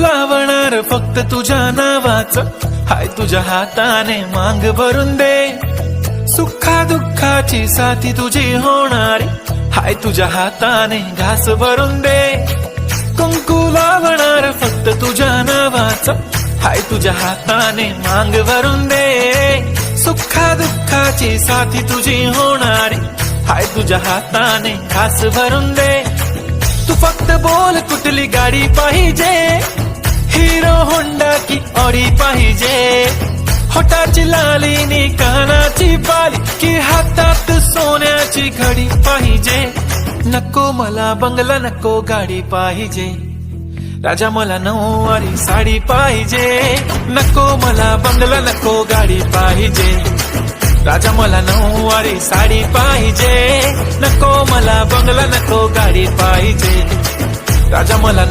लावणार फक्त तुझ्या नावाचं, हाय तुझ्या हाताने मांग भरून दे. सुखा दुःखाची साथी तुझी होणारी, हाय तुझ्या हाताने घास भरून दे. कुंकू लावणार फक्त तुझ्या नावाचं, हाय तुझ्या हाताने मांग भरून दे. सुखा दुःखाची साथी तुझी होणारी, हाय तुझ्या हाताने घास भरून दे. तू फक्त बोल कुठली गाडी पाहिजे, हिरो होंडा की ऑडी पाहिजे. होटाची लाली नी कानाची बाली, की हातात सोन्याची घडी पाहिजे. नको मला बंगला, नको गाडी पाहिजे. राजा मला नऊवारी साडी पाहिजे. नको मला बंगला, नको गाडी पाहिजे. राजा मला नऊवारी साडी पाहिजे. नको मला बंगला, नको गाडी पाहिजे. राजा मला